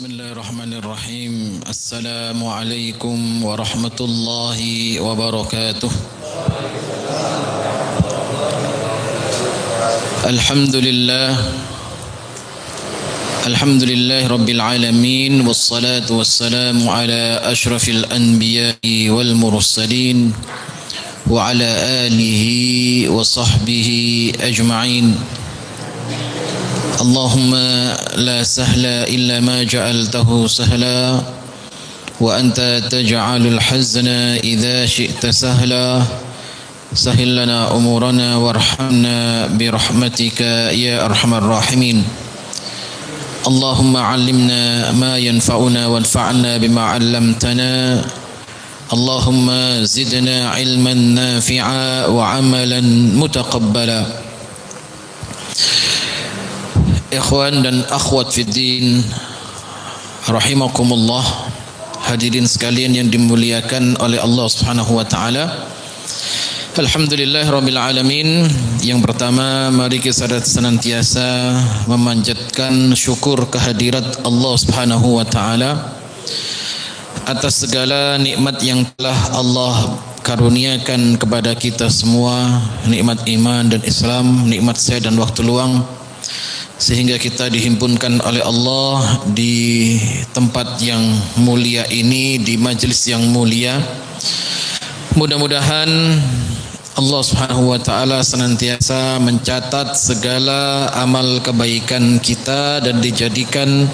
Bismillahirrahmanirrahim. Assalamualaikum warahmatullahi wabarakatuh. Alhamdulillah rabbil alamin, wassalatu wassalamu ala ashrafil anbiya'i wal mursalin wa ala alihi wa sahbihi ajma'in. Allahumma la sahla illa ma ja'altahu sahla wa anta taj'alul hazna idza syi'ta sahla. Sahil lana umurana warhamna birahmatika ya arhamar rahimin. Allahumma 'allimna ma yanfa'una wanfa'na bima 'allamtana. Allahumma zidna 'ilman nafi'a wa 'amalan mutaqabbala. Ikhwan dan akhwat fiddin rahimakumullah, hadirin sekalian yang dimuliakan oleh Allah Subhanahu wa taala. Alhamdulillah rabbil alamin. Yang pertama, mari kita senantiasa memanjatkan syukur kehadirat Allah Subhanahu wa taala atas segala nikmat yang telah Allah karuniakan kepada kita semua, nikmat iman dan Islam, nikmat sehat dan waktu luang, sehingga kita dihimpunkan oleh Allah di tempat yang mulia ini, di majelis yang mulia. Mudah-mudahan Allah Subhanahu wa taala senantiasa mencatat segala amal kebaikan kita dan dijadikan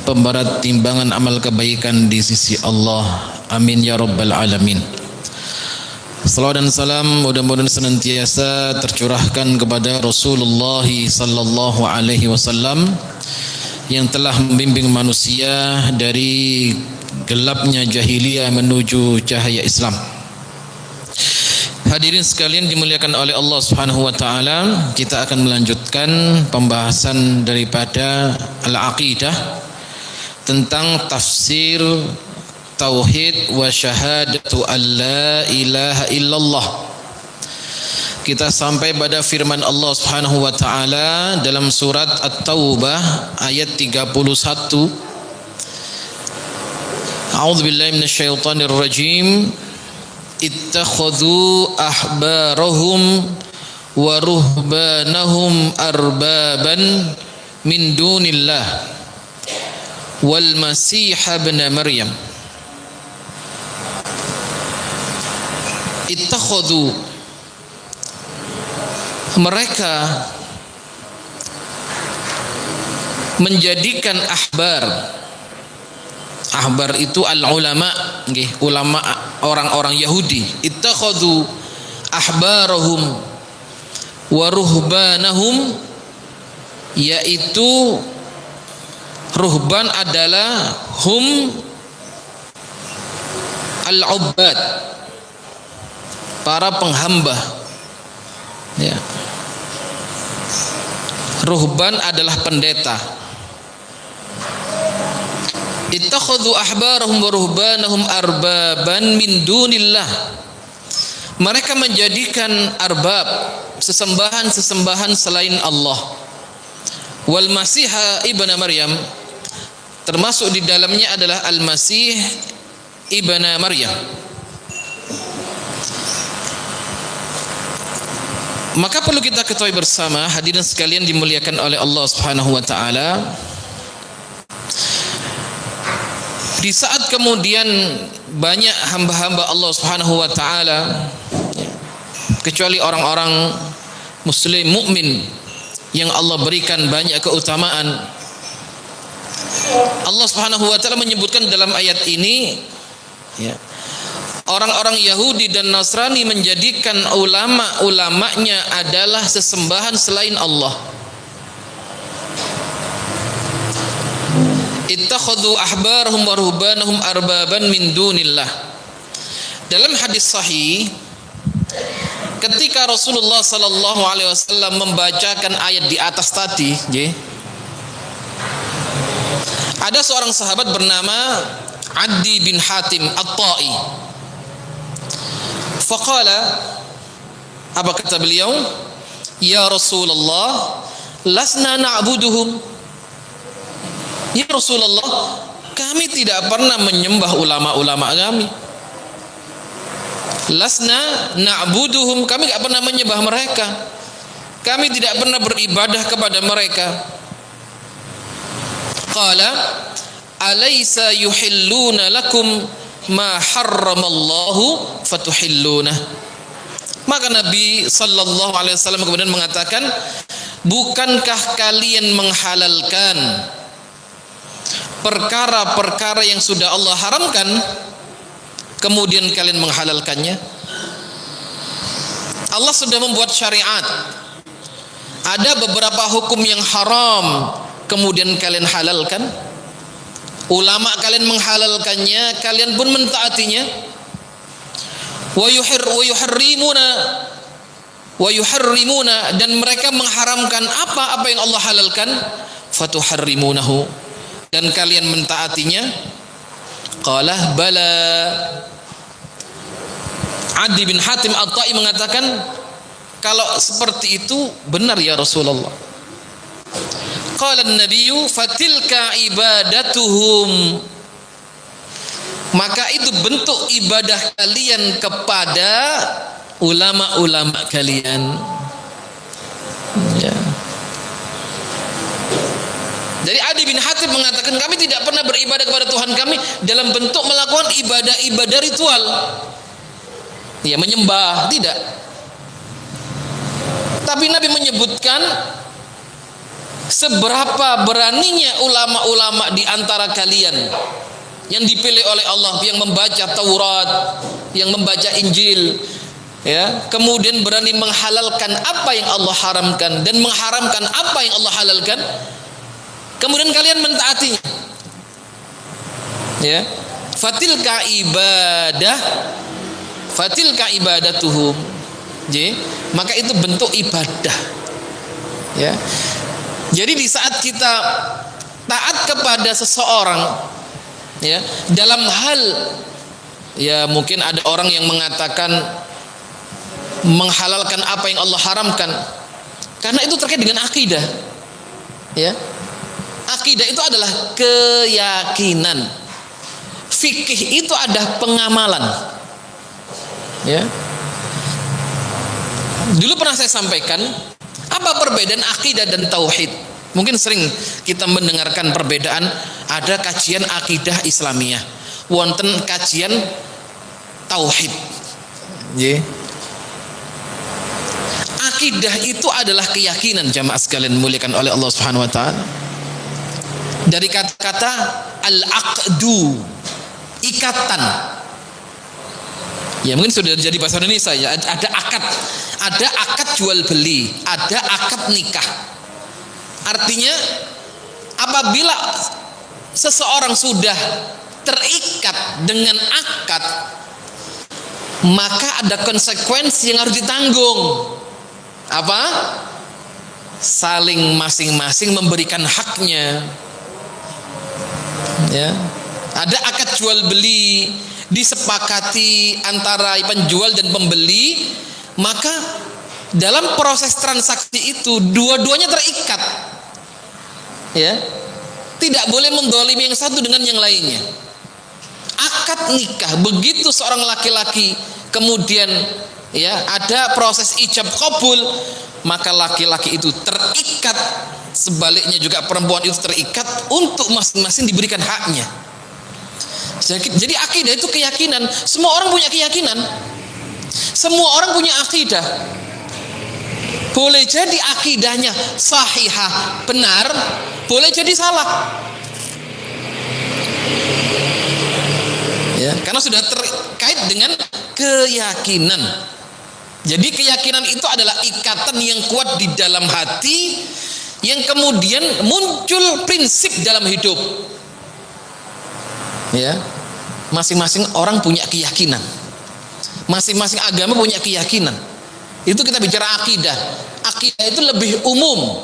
pemberat timbangan amal kebaikan di sisi Allah. Amin ya rabbal alamin. Salawat dan salam mudah-mudahan senantiasa tercurahkan kepada Rasulullah sallallahu alaihi wasallam yang telah membimbing manusia dari gelapnya jahiliyah menuju cahaya Islam. Hadirin sekalian dimuliakan oleh Allah Subhanahu wa taala, kita akan melanjutkan pembahasan daripada al-aqidah tentang tafsir tauhid wa syahadatu an la ilaha illallah. Kita sampai pada firman Allah Subhanahu wa taala dalam surat At-Taubah ayat 31. A'udzu billahi minasyaitonir rajim. Ittakhadhu ahbarahum wa ruhbanahum arbaban min dunillah wal masih ibn Maryam. Ittakhadhu, mereka menjadikan ahbar itu al-ulama, ulama orang-orang Yahudi. Ittakhadhu ahbarahum wa ruhbanahum, yaitu ruhban adalah hum al-ubbad, para penghamba, ya. Ruhban adalah pendeta. Ittakhadhu ahbarahum wa ruhbanahum arbaban min dunillah. Mereka menjadikan arbab, sesembahan-sesembahan selain Allah. Wal masih ibn Maryam, termasuk di dalamnya adalah al-masih ibn Maryam. Maka perlu kita ketahui bersama, hadirin sekalian dimuliakan oleh Allah Subhanahu wa taala, di saat kemudian banyak hamba-hamba Allah Subhanahu wa taala, kecuali orang-orang muslim mukmin yang Allah berikan banyak keutamaan, Allah Subhanahu wa taala menyebutkan dalam ayat ini, ya, orang-orang Yahudi dan Nasrani menjadikan ulama-ulamanya adalah sesembahan selain Allah. Ittakhadhu ahbarahum wa ruhbanahum arbaban min dunillah. Dalam hadis sahih, ketika Rasulullah sallallahu alaihi wasallam membacakan ayat di atas tadi, ada seorang sahabat bernama Adi bin Hatim At-Tai. Faqala, apa kata beliau? Ya Rasulullah, lasna na'buduhum. Ya Rasulullah, kami tidak pernah menyembah ulama-ulama kami. Lasna na'buduhum, kami tidak pernah menyembah mereka. Kami tidak pernah beribadah kepada mereka. Qala alaysa yuhilluna lakum ma harramallahu fatuhilluna. Maka Nabi sallallahu alaihi wasallam kemudian mengatakan, bukankah kalian menghalalkan perkara-perkara yang sudah Allah haramkan, kemudian kalian menghalalkannya? Allah sudah membuat syariat. Ada beberapa hukum yang haram, kemudian kalian halalkan. Ulama kalian menghalalkannya, kalian pun mentaatinya. Wa yuharrimuna, dan mereka mengharamkan apa yang Allah halalkan, fatuharrimunahu, dan kalian mentaatinya. Qala bala. Adi bin Hatim At-Tai mengatakan, kalau seperti itu benar ya Rasulullah. Qala an-nabiyyu fatilka ibadatuhum, maka itu bentuk ibadah kalian kepada ulama-ulama kalian. Ya. Jadi Adi bin Hatim mengatakan, kami tidak pernah beribadah kepada Tuhan kami dalam bentuk melakukan ibadah-ibadah ritual. Ya, menyembah, tidak. Tapi Nabi menyebutkan seberapa beraninya ulama-ulama di antara kalian yang dipilih oleh Allah, yang membaca Taurat, yang membaca Injil, ya, kemudian berani menghalalkan apa yang Allah haramkan dan mengharamkan apa yang Allah halalkan, kemudian kalian mentaatinya. Ya, fatilka ibadatuhum. Jadi, maka itu bentuk ibadah. Ya. Jadi di saat kita taat kepada seseorang, ya, dalam hal, ya, mungkin ada orang yang mengatakan menghalalkan apa yang Allah haramkan, karena itu terkait dengan akidah. Ya, akidah itu adalah keyakinan. Fikih itu ada pengamalan. Ya, dulu pernah saya sampaikan, apa perbedaan akidah dan tauhid? Mungkin sering kita mendengarkan perbedaan. Ada kajian akidah Islamiyah, wonten kajian tauhid. Yeah. Akidah itu adalah keyakinan, jamaah sekalian muliakan oleh Allah Subhanahu wa taala. Dari kata-kata al-aqdu, ikatan. Ya, mungkin sudah jadi bahasa Indonesia ya. Ada akad jual beli, ada akad nikah. Artinya apabila seseorang sudah terikat dengan akad, maka ada konsekuensi yang harus ditanggung. Apa? Saling masing-masing memberikan haknya. Ya. Ada akad jual beli, disepakati antara penjual dan pembeli, maka dalam proses transaksi itu dua-duanya terikat. Ya, tidak boleh mendolimi yang satu dengan yang lainnya. Akad nikah, begitu seorang laki-laki kemudian, ya, ada proses ijab kabul, maka laki-laki itu terikat, sebaliknya juga perempuan itu terikat untuk masing-masing diberikan haknya. Jadi akidah itu keyakinan. Semua orang punya keyakinan, semua orang punya akidah. Boleh jadi akidahnya sahihah, benar, boleh jadi salah. Ya, karena sudah terkait dengan keyakinan. Jadi keyakinan itu adalah ikatan yang kuat di dalam hati, yang kemudian muncul prinsip dalam hidup. Ya, masing-masing orang punya keyakinan, masing-masing agama punya keyakinan. Itu kita bicara akidah. Akidah itu lebih umum.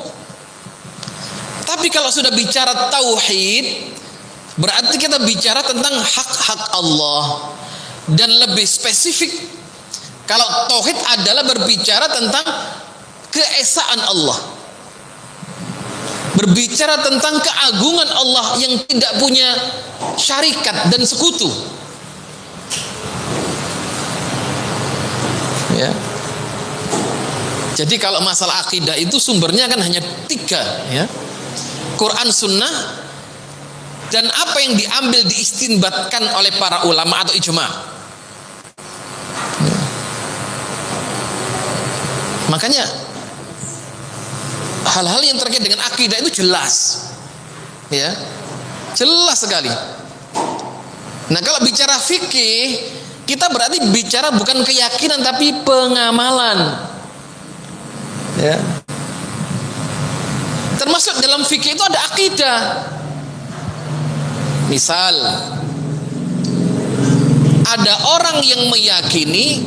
Tapi kalau sudah bicara tauhid, berarti kita bicara tentang hak-hak Allah. Dan lebih spesifik, kalau tauhid adalah berbicara tentang keesaan Allah. berbicara tentang keagungan Allah yang tidak punya syarikat dan sekutu. Ya. Jadi kalau masalah akidah itu sumbernya kan hanya 3, ya. Quran, Sunnah, dan apa yang diambil diistinbatkan oleh para ulama atau ijma. Ya. Makanya hal-hal yang terkait dengan akidah itu jelas, ya, jelas sekali. Nah, kalau bicara fikih, kita berarti bicara bukan keyakinan tapi pengamalan, ya. Termasuk dalam fikih itu ada akidah. Misal, ada orang yang meyakini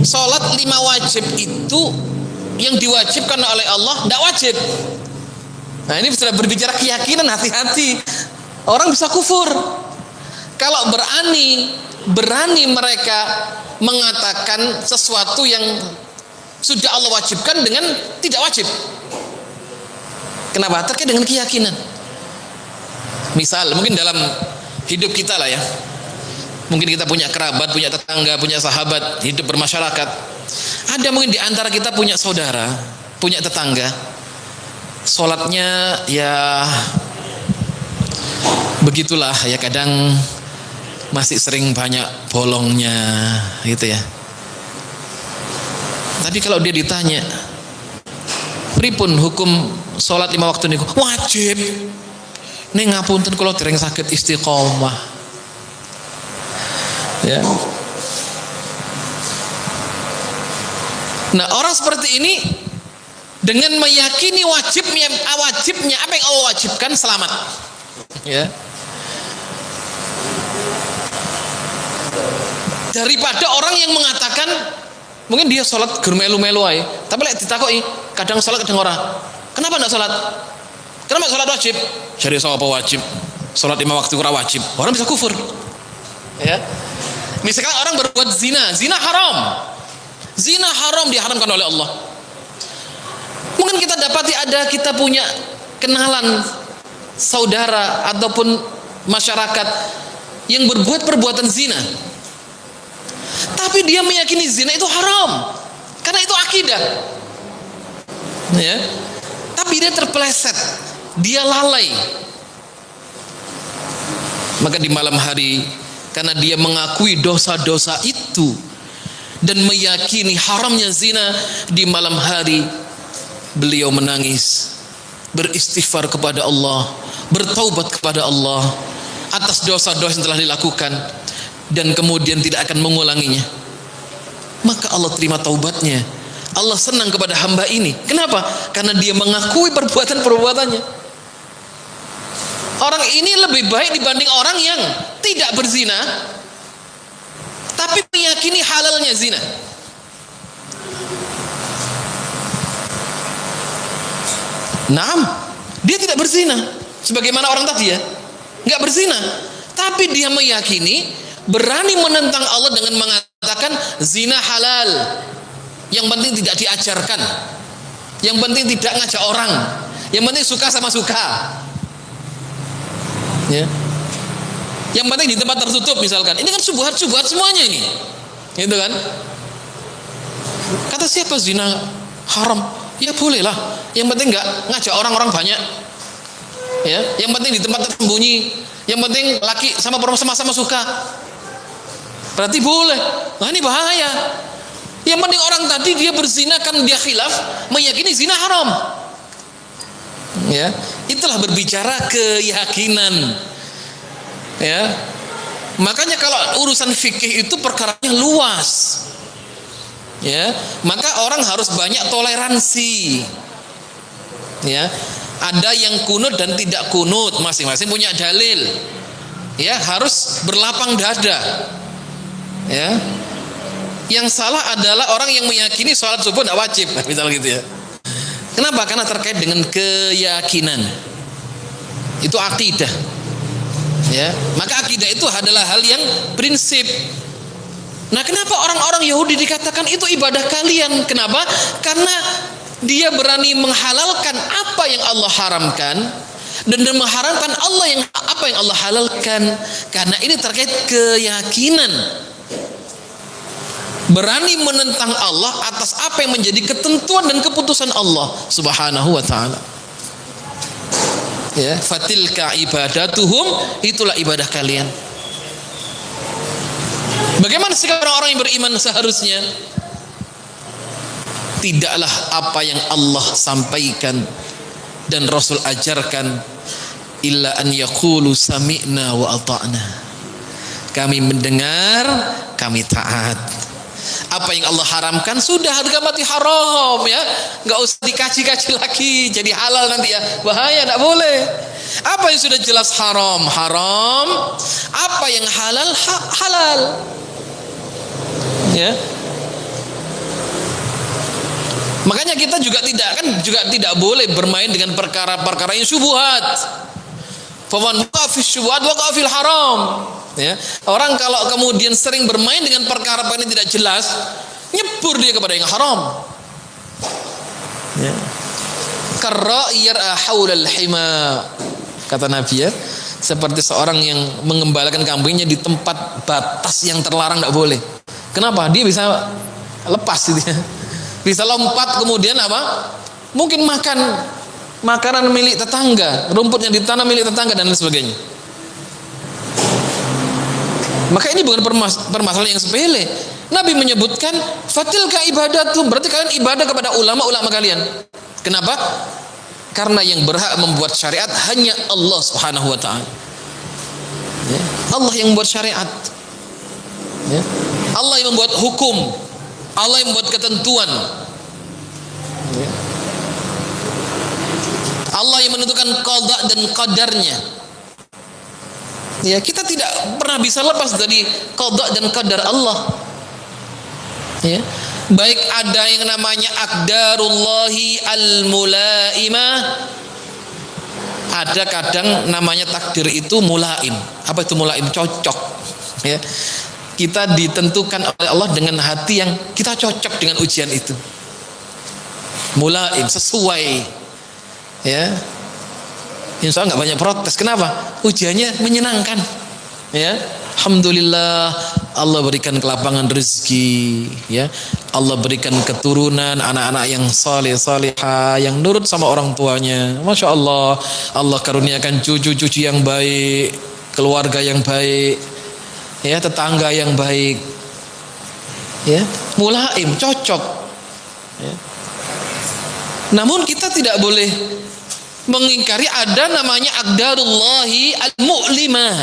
sholat 5 wajib itu yang diwajibkan oleh Allah tidak wajib. Nah, ini sudah berbicara keyakinan, hati-hati. Orang bisa kufur kalau berani mereka mengatakan sesuatu yang sudah Allah wajibkan dengan tidak wajib. Kenapa? Terkait dengan keyakinan. Misal, mungkin dalam hidup kita lah ya, mungkin kita punya kerabat, punya tetangga, punya sahabat, hidup bermasyarakat. Ada mungkin di antara kita punya saudara, punya tetangga, sholatnya ya begitulah ya, kadang masih sering banyak bolongnya gitu ya. Tapi kalau dia ditanya, pripun hukum sholat 5 waktu niku? Wajib. Ning ngapunten kula dereng saged istiqomah. Ya. Nah, orang seperti ini dengan meyakini wajibnya apa yang Allah wajibkan, selamat. Ya. Daripada orang yang mengatakan mungkin dia sholat gur melu-melu ae, tapi lek ditakoki kadang sholat kadang ora. Kenapa enggak sholat? Kenapa sholat wajib? Jadi apa wajib? Sholat 5 waktu ora wajib. Orang bisa kufur. Ya. Misalkan orang berbuat zina, zina haram. Zina haram, diharamkan oleh Allah. Mungkin kita dapati kita punya kenalan saudara ataupun masyarakat yang berbuat perbuatan zina. Tapi dia meyakini zina itu haram karena itu akidah. Ya. Tapi dia terpeleset, dia lalai. Maka di malam hari, karena dia mengakui dosa-dosa itu dan meyakini haramnya zina, di malam hari beliau menangis, beristighfar kepada Allah, bertaubat kepada Allah atas dosa-dosa yang telah dilakukan, dan kemudian tidak akan mengulanginya. Maka Allah terima taubatnya. Allah senang kepada hamba ini. Kenapa? Karena dia mengakui perbuatan-perbuatannya. Orang ini lebih baik dibanding orang yang tidak berzina tapi meyakini halalnya zina. Naam, dia tidak berzina sebagaimana orang tadi ya, nggak berzina, tapi dia meyakini, berani menentang Allah dengan mengatakan zina halal. Yang penting tidak diajarkan, yang penting tidak ngajak orang, yang penting suka sama suka, ya. Yang penting di tempat tertutup misalkan. Ini kan syubhat semuanya ini, gitu kan? Kata siapa zina haram? Ya boleh lah, yang penting nggak ngajak orang-orang banyak, ya. Yang penting di tempat tersembunyi, yang penting laki sama perempuan sama-sama suka, berarti boleh. Nah, ini bahaya. Yang penting orang tadi dia berzina kan dia khilaf, meyakini zina haram. Ya, itulah berbicara keyakinan. Ya. Makanya kalau urusan fikih itu perkaranya luas. Ya, maka orang harus banyak toleransi. Ya. Ada yang kunut dan tidak kunut, masing-masing punya dalil. Ya, harus berlapang dada. Ya. Yang salah adalah orang yang meyakini sholat subuh tidak wajib, misal gitu ya. Kenapa? Karena terkait dengan keyakinan. Itu akidah. Ya, maka akidah itu adalah hal yang prinsip. Nah, kenapa orang-orang Yahudi dikatakan itu ibadah kalian? Kenapa? Karena Dia berani menghalalkan apa yang Allah haramkan dan mengharamkan apa yang Allah halalkan, karena ini terkait keyakinan. Berani menentang Allah atas apa yang menjadi ketentuan dan keputusan Allah Subhanahu wa taala. Ya, fatilka ibadatuhum, itulah ibadah kalian. Bagaimana sikap orang-orang yang beriman seharusnya? Tidaklah apa yang Allah sampaikan dan Rasul ajarkan illa an yaqulu sami'na wa ata'na. Kami mendengar, kami taat. Apa yang Allah haramkan sudah harga mati haram, ya, nggak usah dikaji-kaji lagi jadi halal nanti, ya bahaya, nggak boleh. Apa yang sudah jelas haram, apa yang halal, halal, ya. Makanya kita juga tidak boleh bermain dengan perkara-perkara yang syubhat. Faman waqa fi syubhat waqa fil haram. Ya, orang kalau kemudian sering bermain dengan perkara-perkara yang tidak jelas, nyebur dia kepada yang haram. Ya. Karra'iyar haulal hima, kata Nabi, ya, seperti seorang yang mengembalakan kambingnya di tempat batas yang terlarang, tidak boleh. Kenapa? Dia bisa lepas gitu ya. Bisa lompat, kemudian apa? Mungkin makan makanan milik tetangga, rumput yang ditanam milik tetangga dan lain sebagainya. Maka ini bukan permasalahan yang sepele. Nabi menyebutkan fatilka ibadatu, berarti kalian ibadah kepada ulama-ulama kalian. Kenapa? Karena yang berhak membuat syariat hanya Allah Subhanahu wa taala. Ya, Allah yang membuat syariat. Ya, Allah yang membuat hukum, Allah yang membuat ketentuan. Ya, Allah yang menentukan qada dan qadarnya. Ya, kita tidak pernah bisa lepas dari qada dan qadar Allah. Ya, baik ada yang namanya aqdarullahi al-mulaimah, ada kadang namanya takdir itu mulaim. Apa itu mulaim? Cocok. Ya, kita ditentukan oleh Allah dengan hati yang kita cocok dengan ujian itu. Mulaim, sesuai. Ya, insya Allah nggak banyak protes. Kenapa? Ujiannya menyenangkan. Ya, alhamdulillah Allah berikan kelapangan rezeki. Ya, Allah berikan keturunan anak-anak yang saleh salihah, yang nurut sama orang tuanya. Masya Allah, Allah karuniakan cucu-cucu yang baik, keluarga yang baik, ya, tetangga yang baik. Ya, mulaim, cocok. Ya. Namun kita tidak boleh mengingkari ada namanya aqdarullahi al-mu'limah.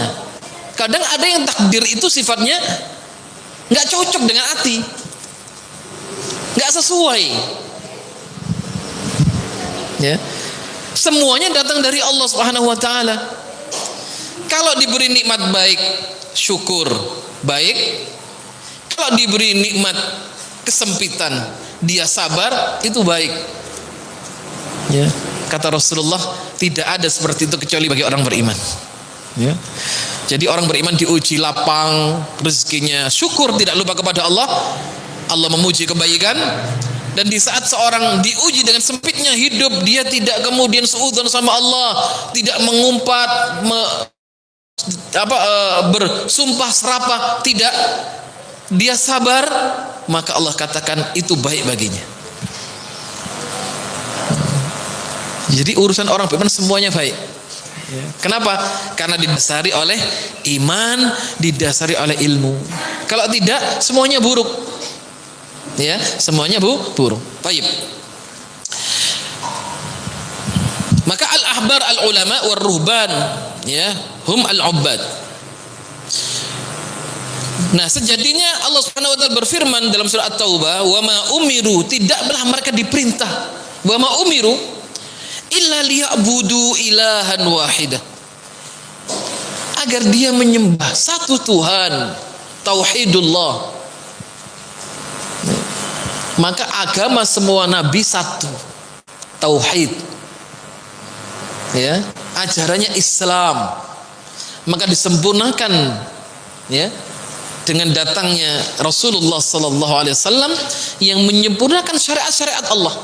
Kadang ada yang takdir itu sifatnya nggak cocok dengan hati, nggak sesuai. Ya, semuanya datang dari Allah Subhanahu wa taala. Kalau diberi nikmat baik, syukur, baik. Kalau diberi nikmat kesempitan, dia sabar, itu baik. Ya. Kata Rasulullah, tidak ada seperti itu kecuali bagi orang beriman. Ya. Jadi orang beriman diuji lapang rezekinya, syukur, tidak lupa kepada Allah. Allah memuji kebaikan. Dan di saat seorang diuji dengan sempitnya hidup, dia tidak kemudian suudzon sama Allah, tidak mengumpat, bersumpah serapah, tidak. Dia sabar, maka Allah katakan itu baik baginya. Jadi urusan orang beriman semuanya baik. Ya. Kenapa? Karena didasari oleh iman, didasari oleh ilmu. Kalau tidak, semuanya buruk. Ya, semuanya buruk. Baik. Maka al-ahbar al-ulama war-ruhban, ya, hum al-ubbad. Nah, sejatinya Allah Subhanahu wa taala berfirman dalam surah At-Taubah, "Wa ma umiru", tidaklah mereka diperintah, "wa ma umiru illa liya'budu ilahan wahidah", agar dia menyembah satu Tuhan, tauhidullah. Maka agama semua nabi satu, tauhid. Ya, ajarannya Islam. Maka disempurnakan, ya, dengan datangnya Rasulullah sallallahu alaihi wasallam yang menyempurnakan syariat-syariat Allah.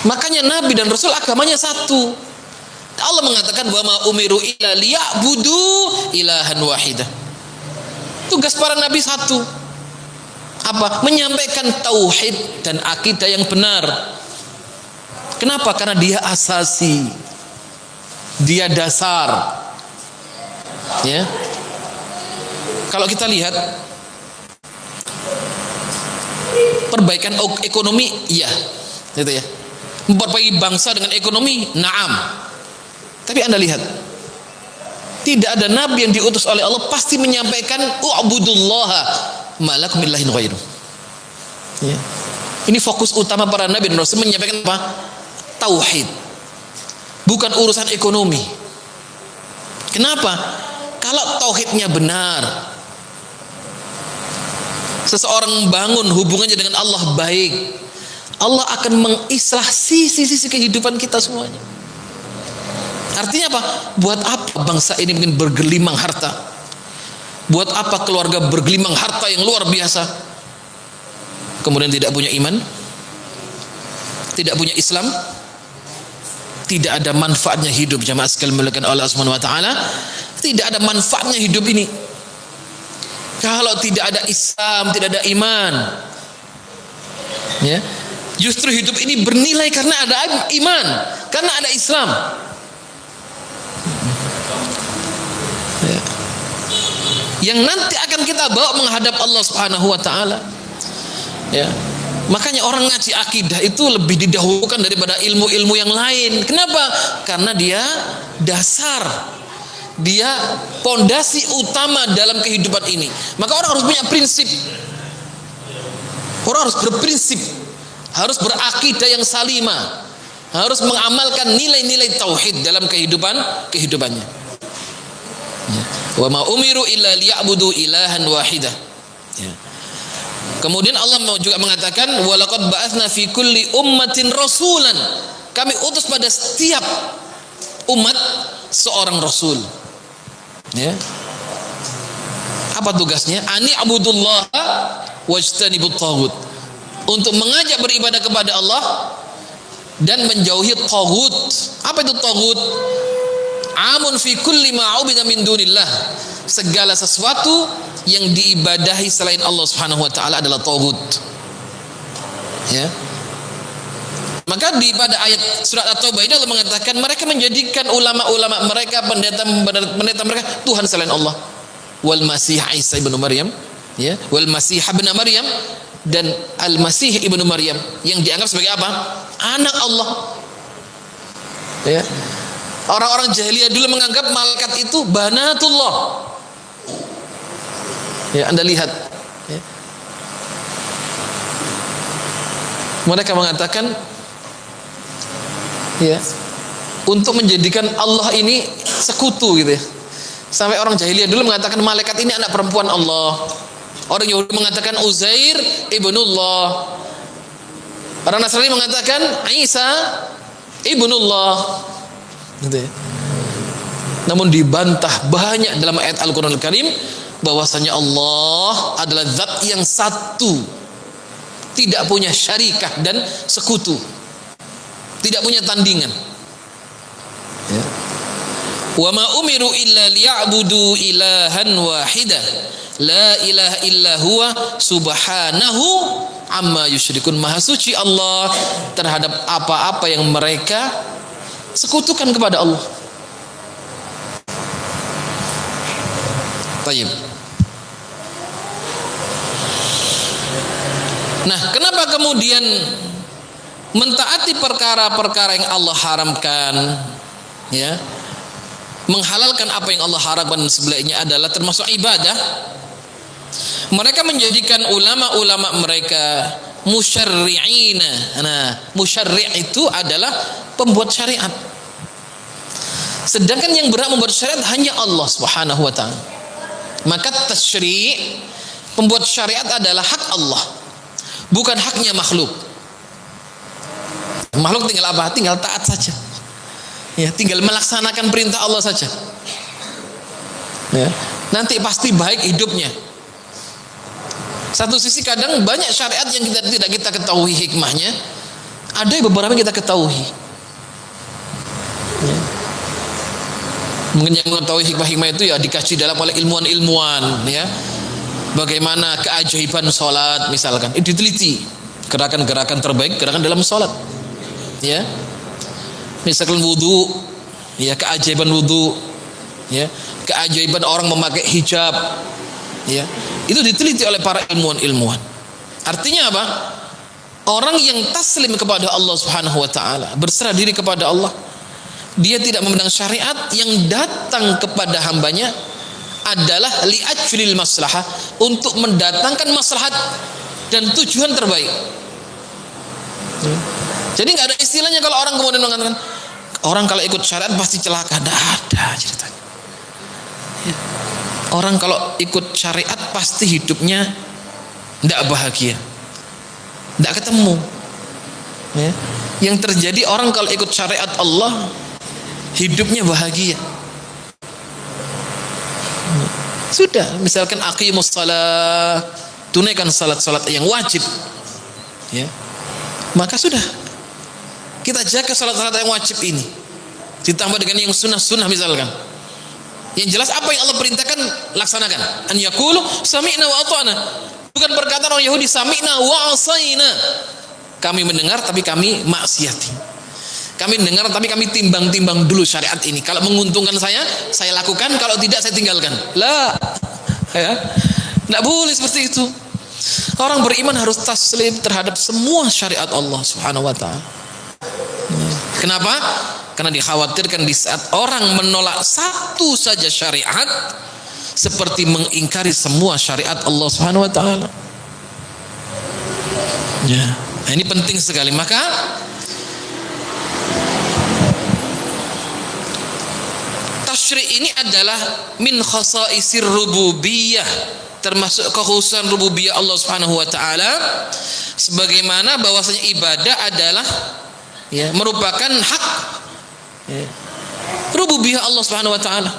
Makanya Nabi dan Rasul agamanya satu. Allah mengatakan wa ma umiru illa liya'budu ilahan wahidah. Tugas para nabi satu. Apa? Menyampaikan tauhid dan akidah yang benar. Kenapa? Karena dia asasi. Dia dasar. Ya. Kalau kita lihat perbaikan ekonomi, iya, gitu ya. Memperbaiki bangsa dengan ekonomi, na'am. Tapi Anda lihat, tidak ada nabi yang diutus oleh Allah pasti menyampaikan u'budullaha ma lakum min ilahin ghairuh. Ya. Ini fokus utama para nabi dan rasul, menyampaikan apa? Tauhid. Bukan urusan ekonomi. Kenapa? Kalau tauhidnya benar, seseorang membangun hubungannya dengan Allah baik, Allah akan mengislah sisi-sisi kehidupan kita semuanya. Artinya apa? Buat apa bangsa ini mungkin bergelimang harta? Buat apa keluarga bergelimang harta yang luar biasa? Kemudian tidak punya iman, tidak punya Islam, tidak ada manfaatnya hidup. Jamaah sekalian dimuliakan Allah Subhanahu wa taala, tidak ada manfaatnya hidup ini kalau tidak ada Islam, tidak ada iman. Ya. Justru hidup ini bernilai karena ada iman, karena ada Islam. Ya. Yang nanti akan kita bawa menghadap Allah Subhanahu wa taala. Ya. Makanya orang ngaji akidah itu lebih didahulukan daripada ilmu-ilmu yang lain. Kenapa? Karena dia dasar, dia pondasi utama dalam kehidupan ini. Maka orang harus punya prinsip. Orang harus berprinsip, harus berakidah yang salimah, harus mengamalkan nilai-nilai tauhid dalam kehidupannya. Ya. Wa ma umiru illa liya'budu ilahan wahidah. Ya. Kemudian Allah juga mengatakan walaqad ba'atsna fi kulli ummatin rasulan. Kami utus pada setiap umat seorang rasul. Ya. Apa tugasnya? Ani abudullah wajtanibut taghut. Untuk mengajak beribadah kepada Allah dan menjauhi taghut. Apa itu taghut? Amun fi kulli ma ubida min dunillah. Segala sesuatu yang diibadahi selain Allah Subhanahu wa taala adalah taghut. Ya. Maka pada ayat surat At-Taubah ini Allah mengatakan mereka menjadikan ulama-ulama mereka, pendeta mereka Tuhan selain Allah. Wal Masih Isa ibnu Maryam, ya, wal Masih ibnu Maryam, dan Al-Masih ibnu Maryam yang dianggap sebagai apa? Anak Allah. Ya. Orang-orang jahiliyah dulu menganggap malaikat itu banatullah. Ya, Anda lihat. Ya. Mereka mengatakan, ya, untuk menjadikan Allah ini sekutu gitu ya. Sampai orang jahiliyah dulu mengatakan malaikat ini anak perempuan Allah. Orang Yahudi mengatakan Uzair ibnullah. Orang Nasrani mengatakan Isa ibnullah. Gitu ya. Namun dibantah banyak dalam ayat Al-Qur'an Al-Karim bahwasanya Allah adalah zat yang satu, tidak punya syarikah dan sekutu, tidak punya tandingan. Ya. Wa ma umiru illa liya'budu ilahan wahidah la ilaha illa huwa subhanahu amma yusyrikun. Maha suci Allah terhadap apa-apa yang mereka sekutukan kepada Allah. Tayyib. Nah, kenapa kemudian mentaati perkara-perkara yang Allah haramkan, ya, menghalalkan apa yang Allah haramkan sebelahnya adalah termasuk ibadah? Mereka menjadikan ulama-ulama mereka musyarri'ina. Nah, musyarri' itu adalah pembuat syariat. Sedangkan yang berhak membuat syariat hanya Allah Subhanahu wa taala. Maka tasyri', pembuat syariat adalah hak Allah, bukan haknya makhluk. Makhluk tinggal apa? Tinggal taat saja. Ya, tinggal melaksanakan perintah Allah saja. Ya, nanti pasti baik hidupnya. Satu sisi kadang banyak syariat yang tidak kita ketahui hikmahnya. Ada beberapa yang kita ketahui. Ya. Mungkin yang mengetahui hikmah-hikmah itu ya dikaji dalam oleh ilmuwan-ilmuwan, ya. Bagaimana keajaiban sholat misalkan, itu diteliti gerakan-gerakan terbaik, gerakan dalam sholat, ya. Misalkan wudu, ya, keajaiban wudu, ya, keajaiban orang memakai hijab, ya, itu diteliti oleh para ilmuwan-ilmuwan. Artinya apa? Orang yang taslim kepada Allah Subhanahu wa taala, berserah diri kepada Allah, dia tidak memandang syariat yang datang kepada hambanya adalah li'ajlil maslahah, untuk mendatangkan maslahat dan tujuan terbaik. Jadi nggak ada istilahnya kalau orang kemudian mengatakan orang kalau ikut syariat pasti celaka. Tidak ada ceritanya. Orang kalau ikut syariat pasti hidupnya tidak bahagia, tidak ketemu. Ya. Yang terjadi orang kalau ikut syariat Allah hidupnya bahagia. Sudah, misalkan aqimus shalah, tunaikan salat-salat yang wajib, ya, maka sudah kita jaga salat-salat yang wajib ini, ditambah dengan yang sunnah-sunnah misalkan. Yang jelas apa yang Allah perintahkan laksanakan. An yaqulu sami'na wa ata'na. Bukan perkataan orang Yahudi sami'na wa asaina. Kami mendengar tapi kami maksiati. Kami dengar tapi kami timbang-timbang dulu syariat ini. Kalau menguntungkan saya lakukan. Kalau tidak, saya tinggalkan. Lah, ya, tidak boleh seperti itu. Orang beriman harus taslim terhadap semua syariat Allah Subhanahu wa taala. Kenapa? Karena dikhawatirkan di saat orang menolak satu saja syariat, seperti mengingkari semua syariat Allah Subhanahu wa taala. Ya, nah ini penting sekali. Maka tasyri' ini adalah min khasaisir rububiyah, termasuk kekhususan rububiyah Allah Subhanahu wa taala, sebagaimana bahwasanya ibadah adalah, ya, merupakan hak, ya, rububiyah Allah Subhanahu wa taala.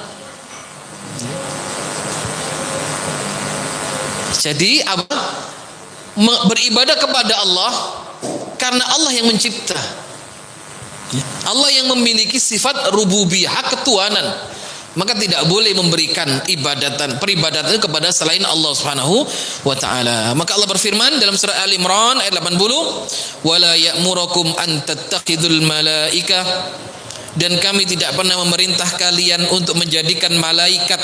Jadi apa? Beribadah kepada Allah karena Allah yang mencipta. Allah yang memiliki sifat rububiyah, hak ketuhanan, maka tidak boleh memberikan peribadatan kepada selain Allah Subhanahu wa taala. Maka Allah berfirman dalam surah Al-Imran ayat 80, "Wala ya'murukum an tattakhidul malaikah," dan kami tidak pernah memerintah kalian untuk menjadikan malaikat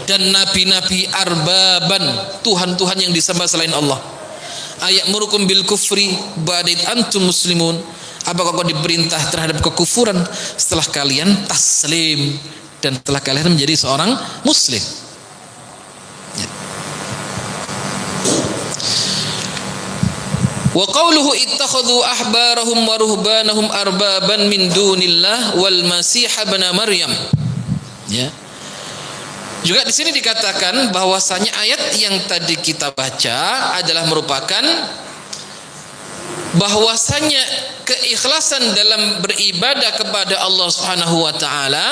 dan nabi-nabi arbaban, tuhan-tuhan yang disembah selain Allah. Aya'murukum bil kufri ba'da antum muslimun. Apakah kau diperintah terhadap kekufuran setelah kalian taslim dan setelah kalian menjadi seorang muslim? Ya. Wa qawluhu ittakhadhu ahbarahum wa ruhbanahum arbaban min dunillah wal masih ibn Maryam. Ya. Juga di sini dikatakan bahwasanya ayat yang tadi kita baca adalah merupakan bahwasanya keikhlasan dalam beribadah kepada Allah Subhanahu wa taala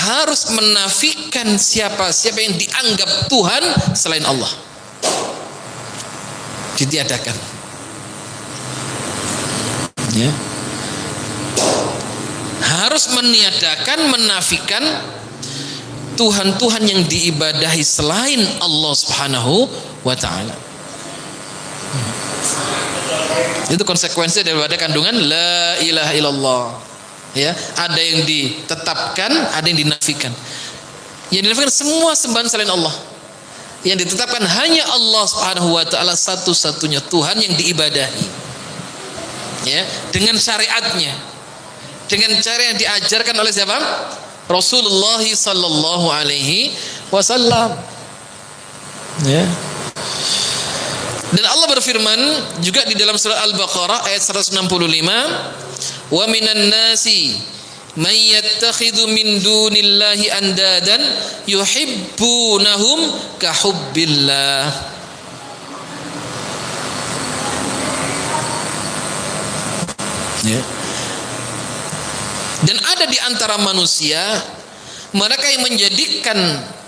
harus menafikan siapa-siapa yang dianggap Tuhan selain Allah. Ditiadakan. Ya. Harus meniadakan, menafikan Tuhan-Tuhan yang diibadahi selain Allah Subhanahu wa taala. Itu konsekuensi daripada kandungan la ilaha illallah. Ya, ada yang ditetapkan, ada yang dinafikan. Yang dinafikan semua sembahan selain Allah. Yang ditetapkan hanya Allah Subhanahu wa taala satu-satunya Tuhan yang diibadahi. Ya, dengan syariatnya. Dengan cara yang diajarkan oleh siapa? Rasulullah sallallahu alaihi wasallam. Ya. Dan Allah berfirman juga di dalam surah Al-Baqarah ayat 165, "Wa minan nasi may yattakhidhu min dunillahi andadan yuhibbunahum ka hubbillah." Ya. Dan ada di antara manusia mereka yang menjadikan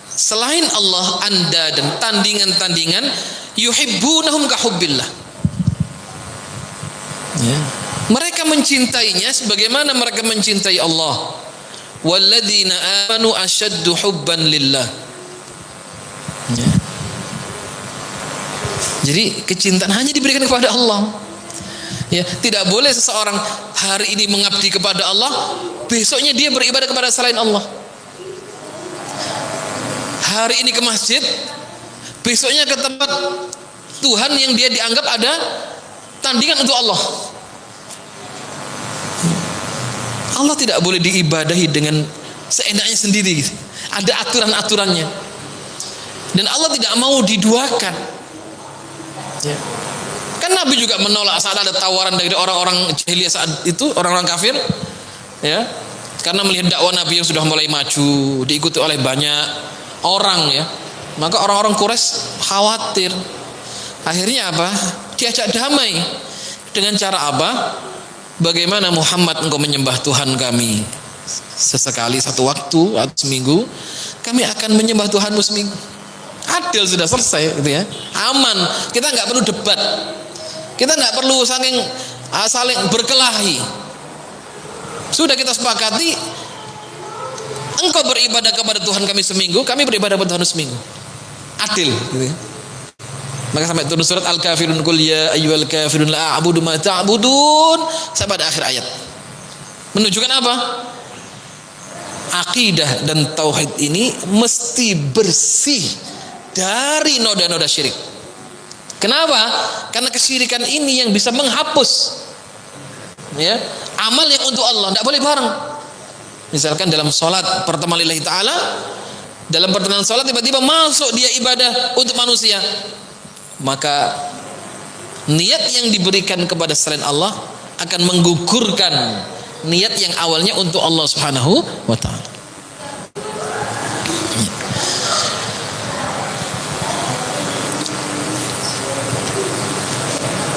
selain Allah andadan, tandingan-tandingan, yuhibbunahum ka hubbillah. Ya. Mereka mencintainya sebagaimana mereka mencintai Allah. Walladzina amanu asyaddu hubban lillah. Ya. Jadi kecintaan hanya diberikan kepada Allah. Ya, tidak boleh seseorang hari ini mengabdi kepada Allah, besoknya dia beribadah kepada selain Allah. Hari ini ke masjid, besoknya ke tempat Tuhan yang dia dianggap ada tandingan untuk Allah. Allah tidak boleh diibadahi dengan seenaknya sendiri. Ada aturan-aturannya. Dan Allah tidak mau diduakan. Ya. Kan Nabi juga menolak saat ada tawaran dari orang-orang jahiliyah saat itu, orang-orang kafir, ya, karena melihat dakwah Nabi yang sudah mulai maju, diikuti oleh banyak orang, ya, maka orang-orang Quraisy khawatir. Akhirnya apa? Diajak damai dengan cara apa? Bagaimana Muhammad engkau menyembah Tuhan kami sesekali satu waktu atau seminggu, kami akan menyembah Tuhanmu seminggu. Adil, sudah selesai, gitu ya, aman. Kita nggak perlu debat. Kita tidak perlu saling berkelahi. Sudah kita sepakati, engkau beribadah kepada Tuhan kami seminggu, kami beribadah kepada Tuhan seminggu. Adil, gitu ya. Maka sampai turun surat Al-Kafirun, qul ya ayyuhal kafirun la a'budu ma ta'budun, sampai pada akhir ayat. Menunjukkan apa? Akidah dan tauhid ini mesti bersih dari noda-noda syirik. Kenapa? Karena kesyirikan ini yang bisa menghapus, ya, amal yang untuk Allah. Tidak boleh bareng. Misalkan dalam sholat pertama lillahi ta'ala, dalam pertengahan sholat tiba-tiba masuk dia ibadah untuk manusia, maka niat yang diberikan kepada selain Allah akan menggugurkan niat yang awalnya untuk Allah Subhanahu wa ta'ala.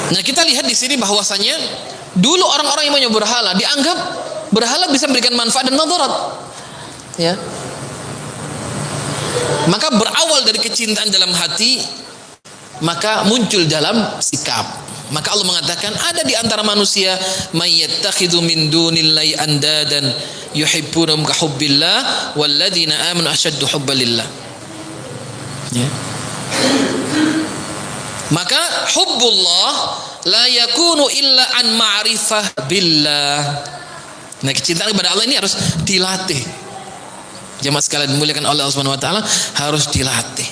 Nah, kita lihat di sini bahwasanya dulu orang-orang yang menyembah berhala dianggap berhala bisa memberikan manfaat dan madarat. Ya. Maka berawal dari kecintaan dalam hati, maka muncul dalam sikap. Maka Allah mengatakan ada di antara manusia may yattakhidhu min dunillahi andadan yuhibbunahum ka hubbillah walladzina amanu asyaddu hubban lillah. Ya. Maka hubbullah la yakunu illa an ma'rifah billah. Nah, kecintaan kepada Allah ini harus dilatih. Jemaah sekalian dimuliakan oleh Allah Subhanahu wa taala, harus dilatih.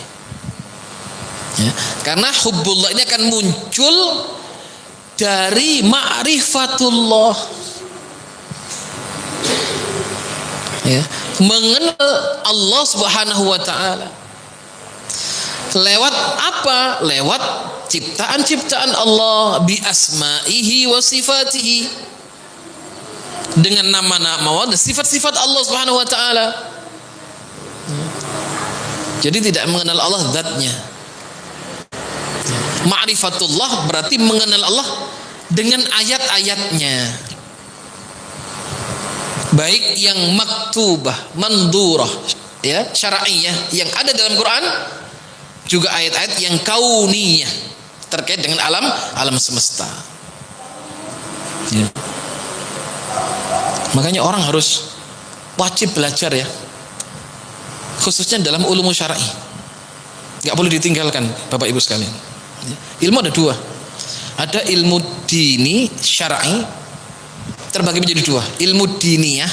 Ya, karena hubbullah ini akan muncul dari ma'rifatullah. Ya, mengenal Allah Subhanahu wa taala. Lewat apa? Lewat ciptaan-ciptaan Allah, bi asma'ihi wa sifatihi, dengan nama-nama dan sifat-sifat Allah Subhanahu wa taala. Jadi tidak mengenal Allah zatnya. Ma'rifatullah berarti mengenal Allah dengan ayat-ayatnya, baik yang maktubah, mandurah, ya, syar'iyah yang ada dalam Quran, juga ayat-ayat yang kauniyah terkait dengan alam semesta. Ya. Makanya orang harus wajib belajar, ya, khususnya dalam ulum syar'i. Gak boleh ditinggalkan, Bapak Ibu sekalian. Ilmu ada dua. Ada ilmu dini syar'i, terbagi menjadi dua. Ilmu diniyah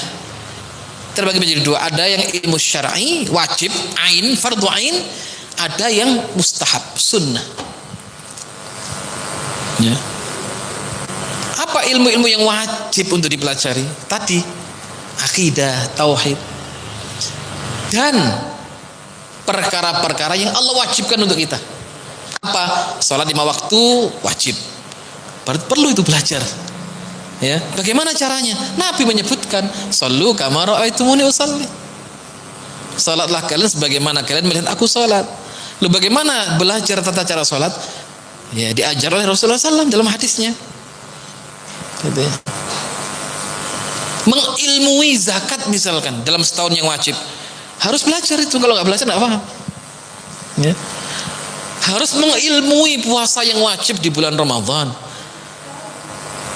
terbagi menjadi dua. Ada yang ilmu syar'i wajib, ain, fardhu ain. Ada yang mustahab, sunnah. Ya. Apa ilmu-ilmu yang wajib untuk dipelajari? Tadi akidah, tauhid, dan perkara-perkara yang Allah wajibkan untuk kita. Apa? Salat 5 waktu wajib. Perlu itu belajar. Ya, bagaimana caranya? Nabi menyebutkan, "Shallu kama ra'aitumuni usalli." Salatlah kalian sebagaimana kalian melihat aku salat. Lalu bagaimana belajar tata cara salat? Ya, diajar oleh Rasulullah SAW dalam hadisnya. Gitu ya. Mengilmui zakat misalkan dalam setahun yang wajib, harus belajar itu. Kalau nggak belajar nggak paham. Ya. Harus mengilmui puasa yang wajib di bulan Ramadan.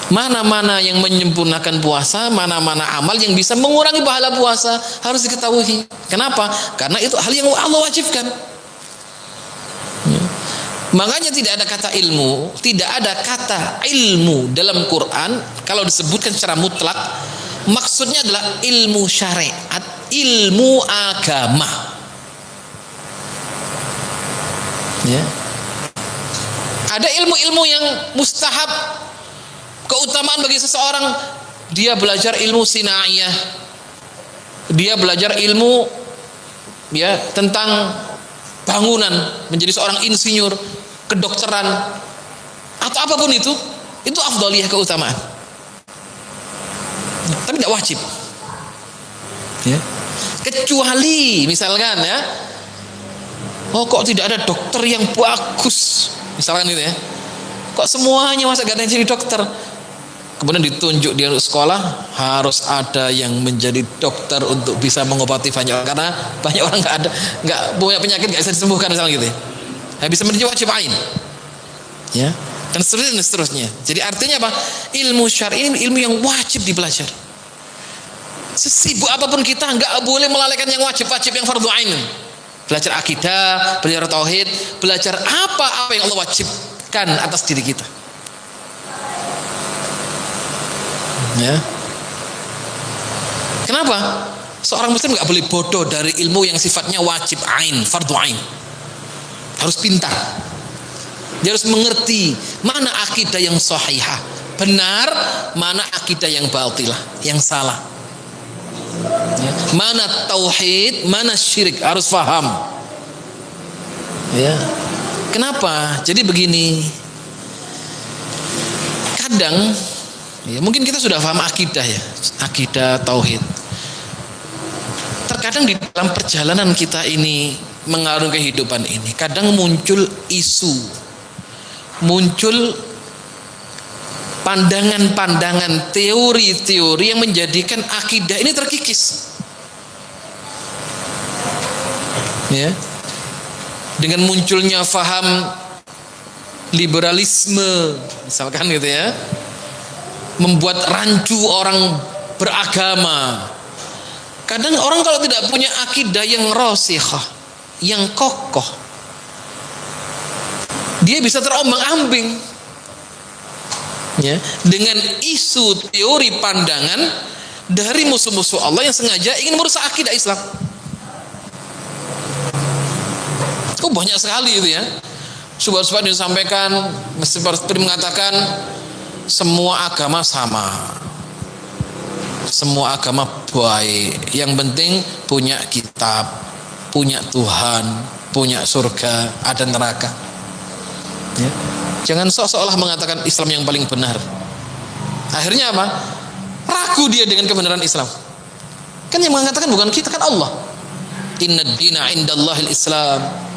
Mana-mana yang menyempurnakan puasa, mana-mana amal yang bisa mengurangi pahala puasa harus diketahui. Kenapa? Karena itu hal yang Allah wajibkan. Makanya tidak ada kata ilmu, tidak ada kata ilmu dalam Quran kalau disebutkan secara mutlak maksudnya adalah ilmu syariat, ilmu agama. Ya. Ada ilmu-ilmu yang mustahab, keutamaan bagi seseorang, dia belajar ilmu sinaiyah, dia belajar ilmu ya tentang bangunan, menjadi seorang insinyur, kedokteran atau apapun itu afdaliyah, keutamaan. Tapi tidak wajib. Ya. Kecuali misalkan ya, oh kok tidak ada dokter yang bagus, misalkan gitu ya. Kok semuanya masa gak ada yang jadi dokter? Kemudian ditunjuk dia untuk sekolah, harus ada yang menjadi dokter untuk bisa mengobati banyak orang, karena banyak orang nggak punya penyakit nggak bisa disembuhkan misalnya gitu ya. Bisa menjadi wajib ain, ya, dan seterusnya dan seterusnya. Jadi artinya apa? Ilmu syar'i ini ilmu yang wajib dipelajari. Sesibuk apapun kita nggak boleh melalaikan yang wajib-wajib, yang fardu ain. Belajar akidah, belajar tauhid, belajar apa yang Allah wajibkan atas diri kita. Ya. Kenapa? Seorang muslim nggak boleh bodoh dari ilmu yang sifatnya wajib ain, fardu ain. Harus pintar. Dia harus mengerti mana akidah yang sahihah, benar, mana akidah yang batilah, yang salah. Ya. Mana tauhid, mana syirik, harus paham. Ya. Kenapa? Jadi begini. Kadang ya, mungkin kita sudah paham akidah ya, akidah tauhid. Terkadang di dalam perjalanan kita ini mengarungi kehidupan ini, kadang muncul isu, muncul pandangan-pandangan, teori-teori yang menjadikan akidah ini terkikis. Ya, dengan munculnya faham liberalisme, misalkan gitu ya, membuat rancu orang beragama. Kadang orang kalau tidak punya akidah yang rasikhah, yang kokoh, dia bisa terombang-ambing ya, dengan isu teori pandangan dari musuh-musuh Allah yang sengaja ingin merusak akidah Islam. Banyak sekali itu ya. Subhat-subhat disampaikan seperti mengatakan semua agama sama, semua agama baik, yang penting punya kitab, punya Tuhan, punya surga, ada neraka. Ya. Jangan seolah-olah mengatakan Islam yang paling benar. Akhirnya apa? Ragu dia dengan kebenaran Islam. Kan yang mengatakan bukan kita, kan Allah. Inna dina indallahil Islam,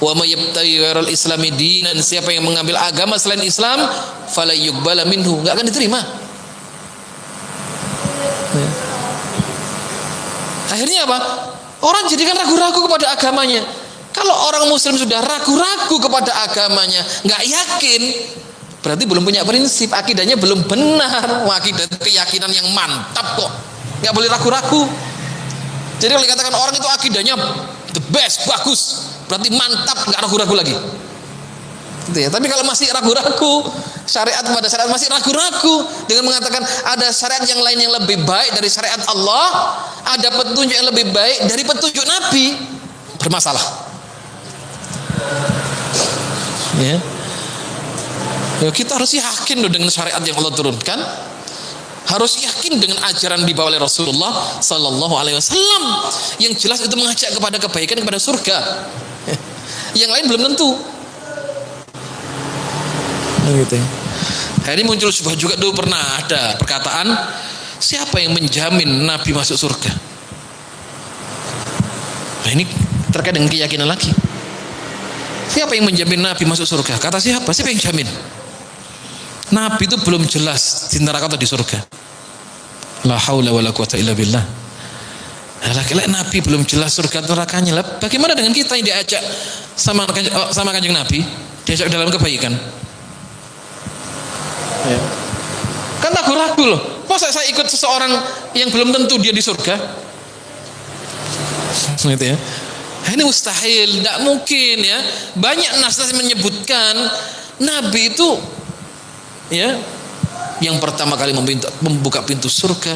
wa may yabtaghi ghairal islami dinan, siapa yang mengambil agama selain Islam fala yuqbala minhu, enggak akan diterima. Ya. Akhirnya apa? Orang jadikan ragu-ragu kepada agamanya. Kalau orang muslim sudah ragu-ragu kepada agamanya, nggak yakin, berarti belum punya prinsip, akidahnya belum benar. Akidah keyakinan yang mantap kok, nggak boleh ragu-ragu. Jadi kalau dikatakan orang itu akidahnya the best, bagus, berarti mantap, nggak ragu-ragu lagi. Gitu ya. Tapi kalau masih ragu-ragu, syariat pada syariat masih ragu-ragu dengan mengatakan ada syariat yang lain yang lebih baik dari syariat Allah, ada petunjuk yang lebih baik dari petunjuk Nabi, bermasalah. Ya. Ya, kita harus yakin loh dengan syariat yang Allah turunkan, harus yakin dengan ajaran dibawa oleh Rasulullah Sallallahu Alaihi Wasallam yang jelas itu mengajak kepada kebaikan, kepada surga. Yang lain belum tentu. Gitu ya. Hari ini muncul sebuah juga dulu pernah ada perkataan, siapa yang menjamin Nabi masuk surga? Nah ini terkait dengan keyakinan lagi. Siapa yang menjamin Nabi masuk surga? Kata siapa? Siapa yang jamin? Nabi itu belum jelas di neraka atau di surga. La haula wala quwata illa billah. Laki-laki Nabi belum jelas surga atau nerakanya. Lah, bagaimana dengan kita yang diajak sama Kanjeng Nabi, diajak dalam kebaikan? Ya. Kan ragu-ragu loh. Masa saya ikut seseorang yang belum tentu dia di surga? Gitu ya. Ini mustahil, tidak mungkin ya. Banyak nas-nas menyebutkan Nabi itu ya yang pertama kali membuka pintu surga.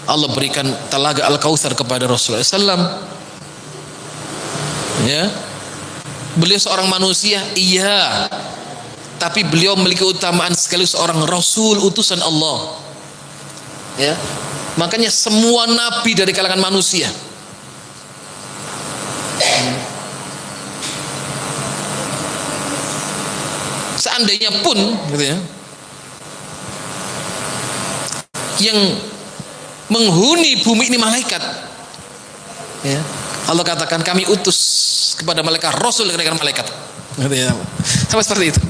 Allah berikan telaga Al-Kautsar kepada Rasulullah SAW. Ya. Beliau seorang manusia, iya. Tapi beliau memiliki utamaan sekali seorang Rasul utusan Allah. Ya. Makanya semua nabi dari kalangan manusia. Seandainya pun gitu ya, yang menghuni bumi ini malaikat, ya, Allah katakan kami utus kepada malaikat Rasul dari malaikat, gitu ya. Sama seperti itu.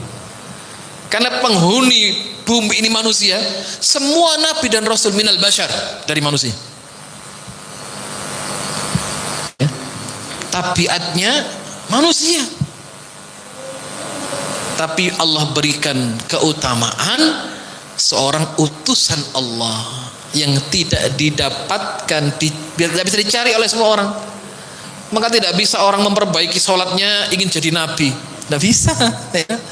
Karena penghuni bumi ini manusia, semua nabi dan rasul minal bashar, dari manusia. Ya. Tabiatnya manusia. Tapi Allah berikan keutamaan seorang utusan Allah yang tidak didapatkan, tidak bisa dicari oleh semua orang. Maka tidak bisa orang memperbaiki sholatnya ingin jadi nabi, tidak bisa. Ya.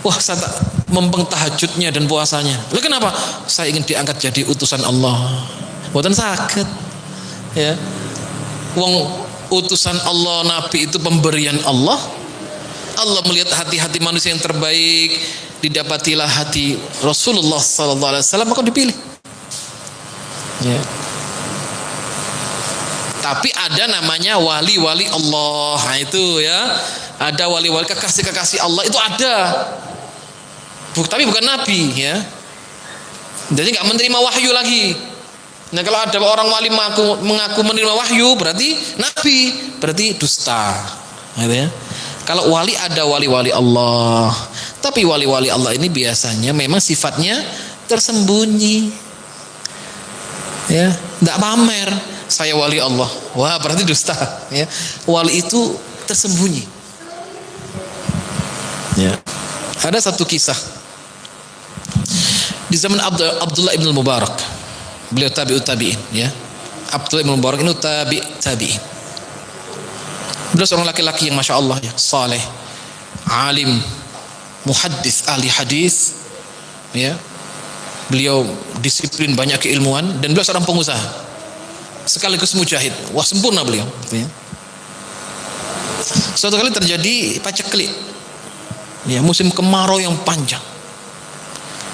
Wah, saya mempeng tahajudnya dan puasanya. Lalu kenapa? Saya ingin diangkat jadi utusan Allah. Bukan sakit. Ya. Wong utusan Allah, nabi itu pemberian Allah. Allah melihat hati-hati manusia yang terbaik, didapatilah hati Rasulullah SAW, maka dipilih. Ya. Tapi ada namanya wali-wali Allah, nah itu ya, ada wali-wali kekasih-kekasih Allah, itu ada. Tapi bukan nabi ya. Jadi nggak menerima wahyu lagi. Nah kalau ada orang wali mengaku menerima wahyu berarti nabi, berarti dusta. Gitu ya. Kalau wali ada wali-wali Allah. Tapi wali-wali Allah ini biasanya memang sifatnya tersembunyi. Ya, enggak pamer. Saya wali Allah. Wah, berarti dusta, ya. Wali itu tersembunyi. Ya. Ada satu kisah di zaman Abdullah ibn Mubarak. Beliau tabi'in, ya. Abdullah ibn Mubarak ini tabi'in. Beliau seorang laki-laki yang masya Allah ya, saleh, alim, muhaddis, ahli hadis, ya. Beliau disiplin, banyak keilmuan, dan beliau seorang pengusaha sekaligus mujahid. Wah, sempurna beliau, ya. Suatu kali terjadi paceklik, ya, musim kemarau yang panjang,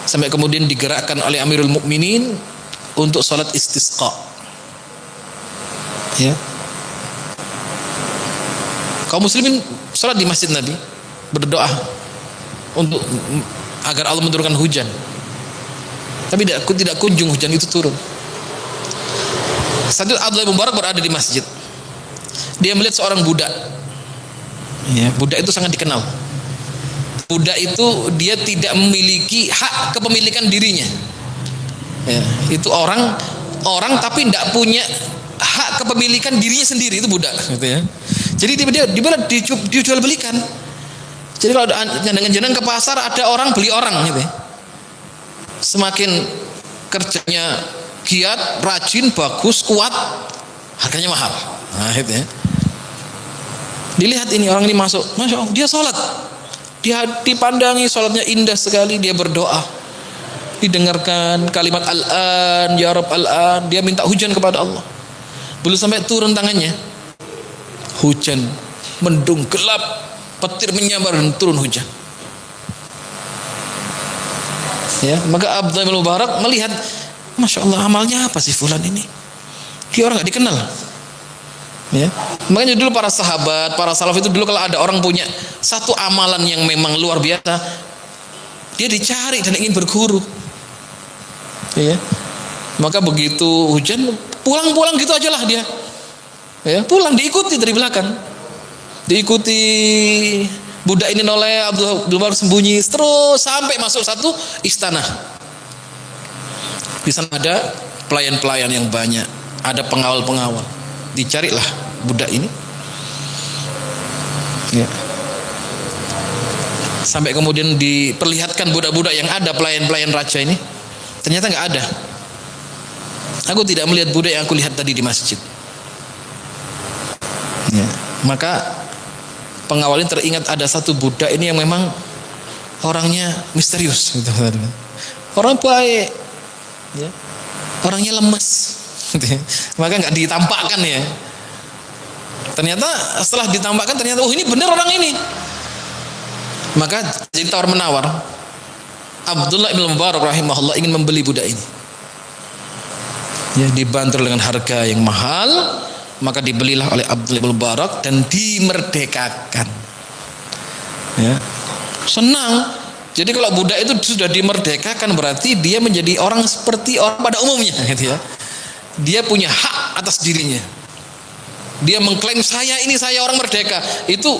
sampai kemudian digerakkan oleh Amirul Mukminin untuk salat istisqa, ya. Kaum muslimin salat di masjid Nabi, berdoa untuk agar Allah menurunkan hujan. Tapi tidak kunjung hujan itu turun. Saat itu Abdullah bin Mubarak berada di masjid. Dia melihat seorang budak. Ya, budak itu sangat dikenal. Budak itu dia tidak memiliki hak kepemilikan dirinya. Ya, itu orang tapi tidak punya hak kepemilikan dirinya sendiri, itu budak, gitu ya. Jadi dia dijual belikan. Jadi kalau ada jenang-jenang ke pasar, ada orang beli orang, gitu ya. Semakin kerjanya giat, rajin, bagus, kuat, harganya mahal. Nah, itu ya. Dilihat ini orang ini masuk, masya Allah, dia sholat. Dia dipandangi sholatnya indah sekali, dia berdoa. Didengarkan kalimat al-an, ya Rabb al-an, dia minta hujan kepada Allah. Belum sampai turun tangannya, hujan, mendung, gelap, petir menyambar dan turun hujan. Ya, maka Abdullah bin Mubarak melihat, masya Allah, amalnya apa sih fulan ini? Dia orang nggak dikenal. Ya, makanya dulu para sahabat, para salaf itu dulu kalau ada orang punya satu amalan yang memang luar biasa, dia dicari dan ingin berguru. Ya, maka begitu hujan, pulang gitu aja lah dia. Ya, pulang diikuti dari belakang, diikuti. Budak ini noleh, Abdul Mubarak sembunyi terus sampai masuk satu istana. Di sana ada pelayan-pelayan yang banyak, ada pengawal-pengawal. Dicarilah budak ini. Ya. Sampai kemudian diperlihatkan budak-budak yang ada, pelayan-pelayan raja ini. Ternyata nggak ada. Aku tidak melihat budak yang aku lihat tadi di masjid. Ya. Maka pengawal ini teringat ada satu budak ini yang memang orangnya misterius, gitu. Orang baik, ya. Orangnya lemes, maka nggak ditampakkan ya. Ternyata setelah ditampakkan ternyata ini benar orang ini. Maka jadi tawar menawar. Abdullah bin Mubarak rahimahullah ingin membeli budak ini. Ya, dibanderol dengan harga yang mahal, maka dibelilah oleh Abdullah bin Mubarak dan dimerdekakan. Ya. Senang. Jadi kalau budak itu sudah dimerdekakan berarti dia menjadi orang seperti orang pada umumnya, gitu ya. Dia punya hak atas dirinya. Dia mengklaim saya orang merdeka. Itu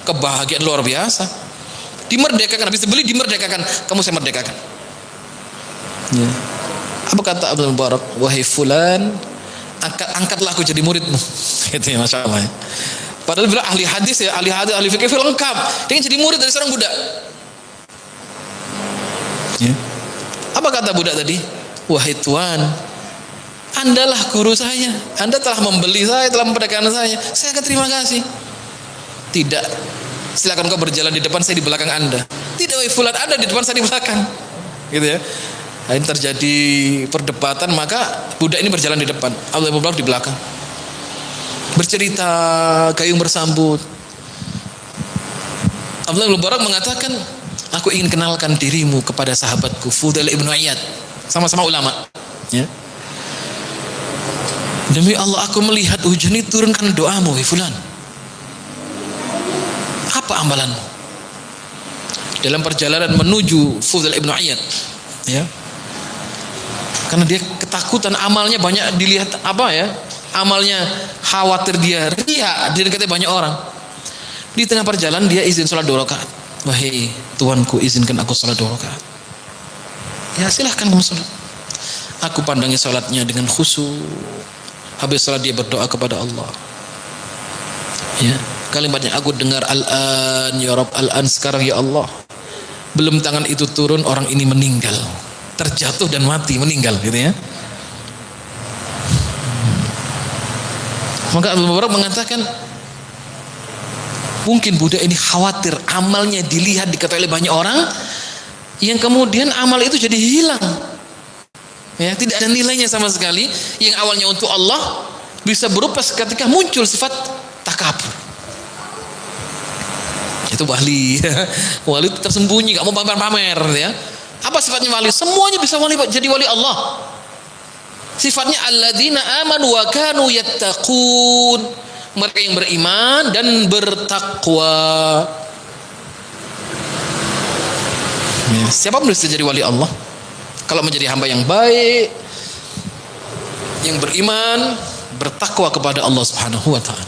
kebahagiaan luar biasa. Dimerdekakan, habis dibeli dimerdekakan. Kamu saya merdekakan. Ya. Apa kata Abdul Mubarak? Wahai fulan, angkatlah aku jadi muridmu. Gitu ya, masya Allah. Padahal bilang ahli hadis ya, ahli fikih lengkap. Dia ingin jadi murid dari seorang budak. Ya. Apa kata budak tadi? Wahai tuan, Andalah guru saya. Anda telah membeli saya, telah memperdekakan saya. Saya akan terima kasih. Tidak. Silakan kau berjalan di depan, saya di belakang Anda. Tidak, wahai fulan, Anda di depan, saya di belakang. Gitu ya. Nah, ini terjadi perdebatan, maka budak ini berjalan di depan, Abdullah bin Mubarak di belakang. Bercerita, gayung bersambut. Abdullah bin Mubarak mengatakan, aku ingin kenalkan dirimu kepada sahabatku Fudail ibn Iyad. Sama-sama ulama. Ya. Demi Allah, aku melihat hujan ini turunkan doamu, wahai fulan. Apa amalanmu? Dalam perjalanan menuju Fudail ibn Iyad, ya. Karena dia ketakutan, amalnya banyak dilihat, amalnya khawatir dia riya, didekati banyak orang. Di tengah perjalanan dia izin sholat 2 rakaat. Wahai tuanku, izinkan aku sholat 2 rakaat. Ya silahkan kamu sholat. Aku pandangi sholatnya dengan khusyuk. Habis sholat dia berdoa kepada Allah. Ya, kalimatnya aku dengar al-an ya Rabb, al-an sekarang ya Allah. Belum tangan itu turun, orang ini meninggal. Terjatuh dan mati, meninggal, gitu ya. Maka Abu Bakar mengatakan, mungkin budak ini khawatir amalnya dilihat, diketahui oleh banyak orang, yang kemudian amal itu jadi hilang. Ya, tidak ada nilainya sama sekali. Yang awalnya untuk Allah bisa berubah ketika muncul sifat takabur. Itu wali. Wali itu tersembunyi, gak mau pamer-pamer, ya. Apa sifatnya wali? Semuanya bisa wali, jadi wali Allah. Sifatnya alladzina amanu wa kanu yattaqun. Mereka yang beriman dan bertakwa. Ya, siapapun bisa jadi wali Allah kalau menjadi hamba yang baik, yang beriman, bertakwa kepada Allah Subhanahu wa taala.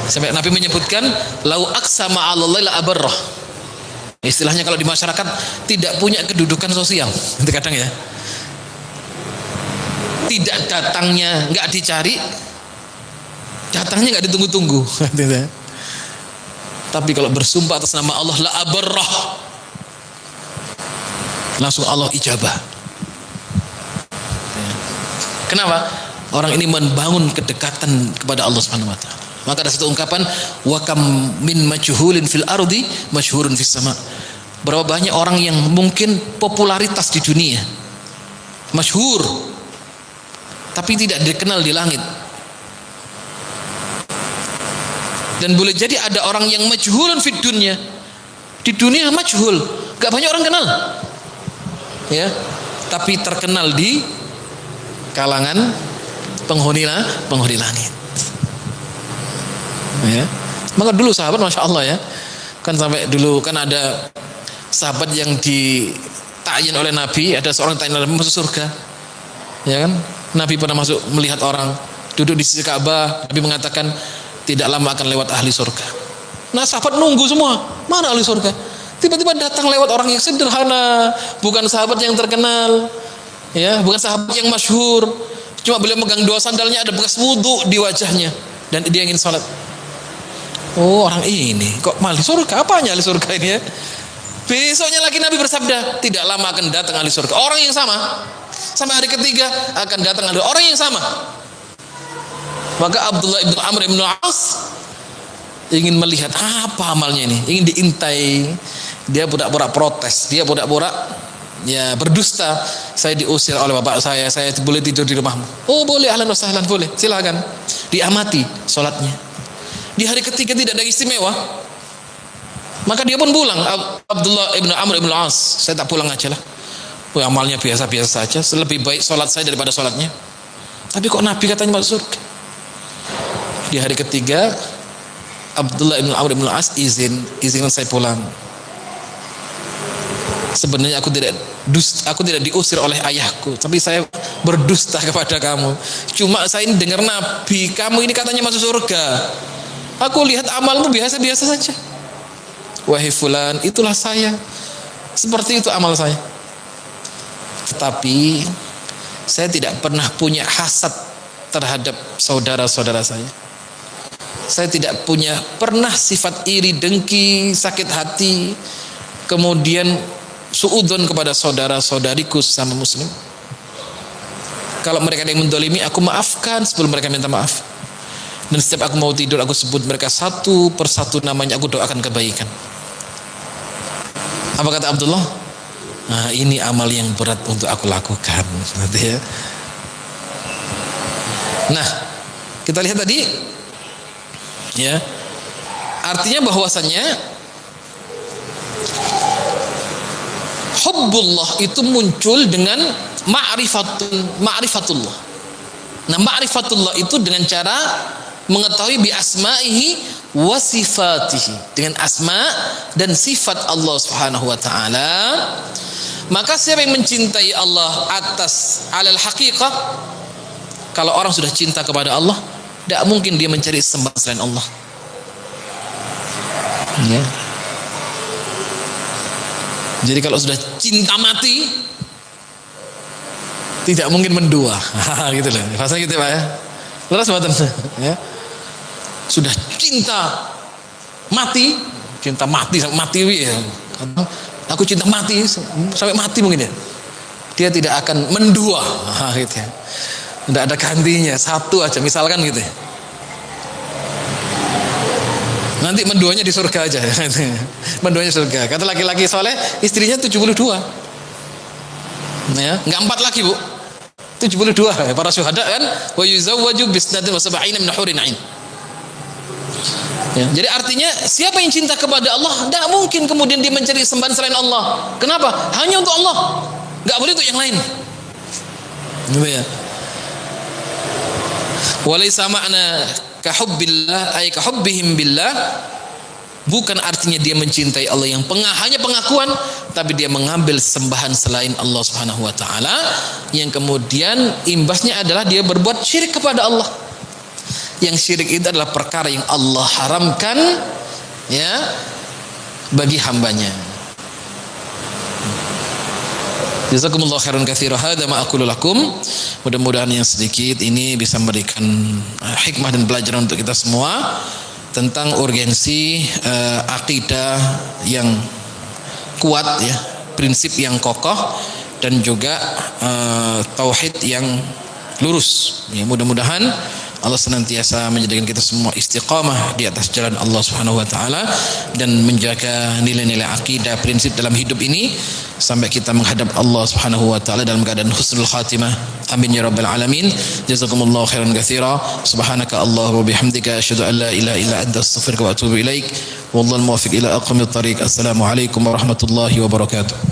Sampai Nabi menyebutkan lau aqsama 'alallahi la abarrah. Istilahnya kalau di masyarakat tidak punya kedudukan sosial, itu kadang ya. Tidak datangnya nggak dicari, datangnya nggak ditunggu-tunggu. Tapi kalau bersumpah atas nama Allah la abarrah, langsung Allah ijabah. Kenapa? Orang ini membangun kedekatan kepada Allah Subhanahu wa taala. Maka ada satu ungkapan, wa kam min majhulin fil ardi masyhurun fis sama. Berapa banyak orang yang mungkin popularitas di dunia, masyhur, tapi tidak dikenal di langit. Dan boleh jadi ada orang yang majhulun fid dunya, di dunia majhul, gak banyak orang kenal, ya, tapi terkenal di kalangan penghuni langit. Ya. Maka dulu sahabat, masya Allah ya, kan sampai dulu kan ada sahabat yang ditakyin oleh Nabi, ada seorang takyin Nabi masuk surga, ya kan? Nabi pernah masuk melihat orang duduk di sisi Ka'bah, Nabi mengatakan tidak lama akan lewat ahli surga. Nah sahabat nunggu semua, mana ahli surga? Tiba-tiba datang lewat orang yang sederhana, bukan sahabat yang terkenal, ya, bukan sahabat yang masyhur, cuma beliau megang 2 sandalnya, ada bekas wudhu di wajahnya, dan dia ingin sholat. Oh, orang ini kok ahli surga? Apanya ahli surga ini ya? Besoknya lagi Nabi bersabda, tidak lama akan datang ahli surga. Orang yang sama. Sampai hari ketiga akan datang ahli orang yang sama. Maka Abdullah ibn Amr ibn As ingin melihat apa amalnya ini, ingin diintai. Dia pura-pura protes, dia pura-pura ya berdusta. Saya diusir oleh bapak saya boleh tidur di rumahmu. Oh boleh, ahlan wa sahlan, boleh, silakan. Diamati sholatnya. Di hari ketiga tidak ada istimewa. Maka dia pun pulang. Abdullah ibn Amr ibn As, saya tak pulang aja lah. Amalnya biasa-biasa saja, lebih baik sholat saya daripada sholatnya. Tapi kok Nabi katanya masuk surga? Di hari ketiga Abdullah ibn Amr ibn As izinkan saya pulang. Sebenarnya aku tidak diusir oleh ayahku, tapi saya berdusta kepada kamu. Cuma saya ini dengar Nabi kamu ini katanya masuk surga. Aku lihat amalmu biasa-biasa saja. Wahai fulan, itulah saya. Seperti itu amal saya. Tetapi saya tidak pernah punya hasad terhadap saudara-saudara saya. Saya tidak pernah sifat iri, dengki, sakit hati, kemudian suudzon kepada saudara-saudariku sesama muslim. Kalau mereka ada yang mendolimi, aku maafkan sebelum mereka minta maaf. Dan setiap aku mau tidur, aku sebut mereka satu persatu namanya, aku doakan kebaikan. Apa kata Abdullah? Nah, ini amal yang berat untuk aku lakukan. Ya. Nah, kita lihat tadi, ya, artinya bahwasannya hubbullah itu muncul dengan ma'rifatullah. Nah, ma'rifatullah itu dengan cara mengetahui bi asma'ihi wa sifatihi, dengan asma dan sifat Allah Subhanahu wa taala. Maka siapa yang mencintai Allah atas alal haqiqah, kalau orang sudah cinta kepada Allah, tidak mungkin dia mencari sembahan selain Allah. Ya. Jadi kalau sudah cinta mati, tidak mungkin mendua. Gitu loh. Bahasa gitu Pak ya. Leras mboten ya. Sudah cinta mati sampai mati ya. Aku cinta mati sampai mati mungkin ya. Dia tidak akan mendua. Gitu ya. Tidak ada gantinya, satu aja misalkan gitu ya. Nanti menduanya di surga aja. Menduanya surga. Kata laki-laki soleh, istrinya 72. Ya, enggak 4 lagi, Bu. 72. Para syuhada kan, wa yuzawwaju bisnatin wa sab'ina min hurin 'ain. Ya, jadi artinya siapa yang cinta kepada Allah, tidak mungkin kemudian dia mencari sembahan selain Allah. Kenapa? Hanya untuk Allah. Enggak boleh untuk yang lain. Gitu ya. Walaysa ma'na kahubbillah ay kahubbihim billah, bukan artinya dia mencintai Allah yang hanya pengakuan, tapi dia mengambil sembahan selain Allah Subhanahu wa taala, yang kemudian imbasnya adalah dia berbuat syirik kepada Allah. Yang syirik itu adalah perkara yang Allah haramkan ya bagi hambanya. Jazakumullah khairan katsira. Hadza ma aqulu lakum. Mudah-mudahan yang sedikit ini bisa memberikan hikmah dan pelajaran untuk kita semua tentang urgensi akidah yang kuat ya, prinsip yang kokoh, dan juga tauhid yang lurus. Ya, mudah-mudahan Allah senantiasa menjadikan kita semua istiqamah di atas jalan Allah Subhanahu wa taala dan menjaga nilai-nilai akidah, prinsip dalam hidup ini sampai kita menghadap Allah Subhanahu wa taala dalam keadaan husnul khatimah. Amin ya rabbal alamin. Jazakumullahu khairan katsira. Subhanaka Allahumma bihamdika asyhadu an la ilaha illa anta astaghfiruka wa atubu ilaik. Wallahu muwaffiq ila aqwamit thariq. Assalamu alaikum warahmatullahi wabarakatuh.